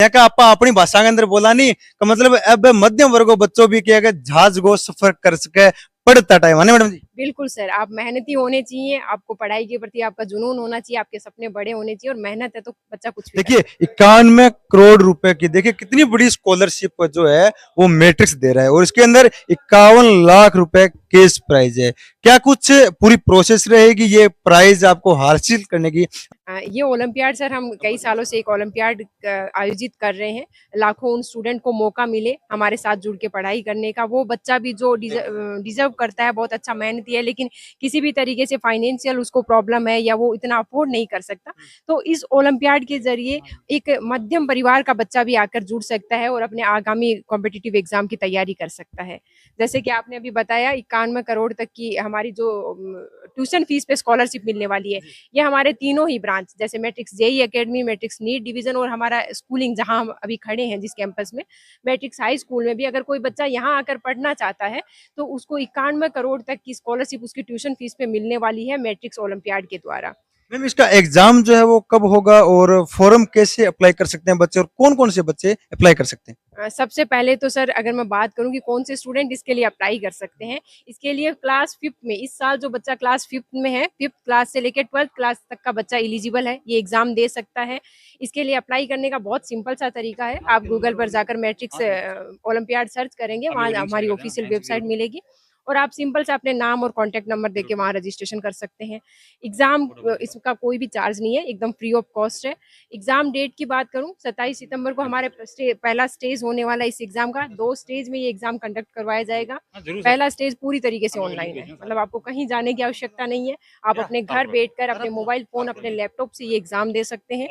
क्या का आपा अपनी भाषा के अंदर बोला नहीं का मतलब अब मध्यम वर्गो बच्चों भी क्या जहाज गो सफर कर सके पड़ता टाइम है ना मैडम जी। बिल्कुल सर, आप मेहनती होने चाहिए, आपको पढ़ाई के प्रति आपका जुनून होना चाहिए, आपके सपने बड़े होने चाहिए और मेहनत है तो बच्चा कुछ भी कर देखिए सकता 91 करोड़ रुपए की देखिए कितनी बड़ी स्कॉलरशिप जो है वो मैट्रिक्स दे रहा है और इसके अंदर 51 लाख रुपए कैश प्राइज है। क्या कुछ पूरी प्रोसेस रहेगी ये प्राइज आपको हासिल करने की? ये ओलंपियाड सर हम कई सालों से एक ओलंपियाड आयोजित कर रहे हैं। लाखों उन स्टूडेंट को मौका मिले हमारे साथ जुड़ के पढ़ाई करने का। वो बच्चा भी जो डिजर्व करता है, बहुत अच्छा मेहनती है, लेकिन किसी भी तरीके से फाइनेंशियल उसको प्रॉब्लम है या वो इतना अफोर्ड नहीं कर सकता। तो इस ओलंपियाड के ज़रिए एक मध्यम परिवार का बच्चा भी आकर जुड़ सकता है और अपने आगामी कॉम्पिटिटिव एग्ज़ाम की तैयारी कर सकता है। जैसे कि आपने अभी बताया 91 करोड़ तक की हमारी जो ट्यूशन फीस पे स्कॉलरशिप मिलने वाली है। ये हमारे तीनों ही ब्रांच जैसे Matrix JEE academy, Matrix NEET division और हमारा स्कूलिंग जहां हम अभी खड़े हैं जिस कैंपस में, मैट्रिक्स हाई स्कूल में भी अगर कोई बच्चा यहाँ आकर पढ़ना चाहता है तो उसको 91 करोड़ तक की स्कॉलरशिप उसकी ट्यूशन फीस पे मिलने वाली है मैट्रिक्स ओलंपियाड के द्वारा। मैम इसका एग्जाम जो है वो कब होगा और फॉर्म कैसे अप्लाई कर सकते हैं बच्चे और कौन कौन से बच्चे अप्लाई कर सकते हैं? सबसे पहले तो सर अगर मैं बात करूं कि कौन से स्टूडेंट इसके लिए अप्लाई कर सकते हैं, इसके लिए क्लास 5th में, इस साल जो बच्चा क्लास 5th में है, 5th क्लास से लेकर 12th क्लास तक का बच्चा एलिजिबल है, ये एग्जाम दे सकता है। इसके लिए अप्लाई करने का बहुत सिंपल सा तरीका है। आप गूगल पर जाकर मैट्रिक्स ओलंपियाड सर्च करेंगे, वहाँ हमारी ऑफिशियल वेबसाइट मिलेगी और आप सिंपल से अपने नाम और कॉन्टैक्ट नंबर देके वहाँ रजिस्ट्रेशन कर सकते हैं। एग्जाम इसका कोई भी चार्ज नहीं है, एकदम फ्री ऑफ कॉस्ट है। एग्जाम डेट की बात करूं, 27 सितंबर को हमारे पहला स्टेज होने वाला है इस एग्जाम का। 2 स्टेज में ये एग्जाम कंडक्ट करवाया जाएगा। पहला स्टेज पूरी तरीके से ऑनलाइन है, मतलब आपको कहीं जाने की आवश्यकता नहीं है। आप अपने घर बैठकर अपने मोबाइल फोन, अपने लैपटॉप से ये एग्जाम दे सकते हैं।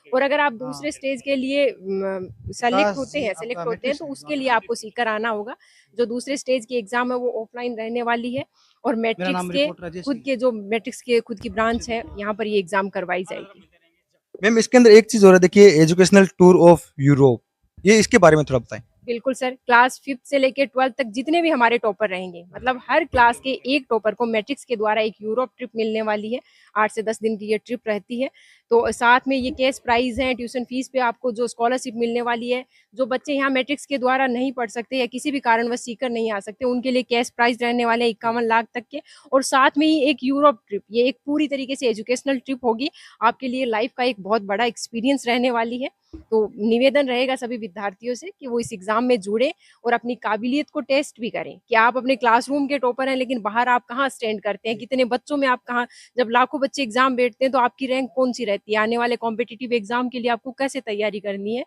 और अगर आप दूसरे स्टेज के लिए सेलेक्ट होते हैं तो उसके लिए आपको सीकर आना होगा। जो दूसरे स्टेज की एग्जाम है वो ऑफलाइन रहने वाली है और मैट्रिक्स के खुद की ब्रांच है, यहाँ पर ये एग्जाम करवाई जाएगी। मैम इसके अंदर एक चीज हो रहा है देखिए एजुकेशनल टूर ऑफ यूरोप ये इसके बारे में थोड़ा बताएं। बिल्कुल सर, क्लास 5th से लेकर 12th तक जितने भी हमारे टॉपर रहेंगे, मतलब हर क्लास के एक टॉपर को मैट्रिक्स के द्वारा एक यूरोप ट्रिप मिलने वाली है। 8 से 10 दिन की ये ट्रिप रहती है। तो साथ में ये कैश प्राइज है, ट्यूशन फीस पे आपको जो स्कॉलरशिप मिलने वाली है। जो बच्चे यहाँ मैट्रिक्स के द्वारा नहीं पढ़ सकते या किसी भी कारणवश सीकर नहीं आ सकते, उनके लिए कैश प्राइज रहने वाले 51 लाख तक के। और साथ में ही एक यूरोप ट्रिप, ये एक पूरी तरीके से एजुकेशनल ट्रिप होगी। आपके लिए लाइफ का एक बहुत बड़ा एक्सपीरियंस रहने वाली है। तो निवेदन रहेगा सभी विद्यार्थियों से कि वो इस एग्जाम में जुड़े और अपनी काबिलियत को टेस्ट भी करें कि आप अपने क्लासरूम के टॉपर हैं लेकिन बाहर आप कहाँ स्टैंड करते हैं, कितने बच्चों में आप कहाँ, जब लाखों बच्चे एग्जाम बैठते हैं तो आपकी रैंक कौन सी रहती है, आने वाले कॉम्पिटिटिव एग्जाम के लिए आपको कैसे तैयारी करनी है।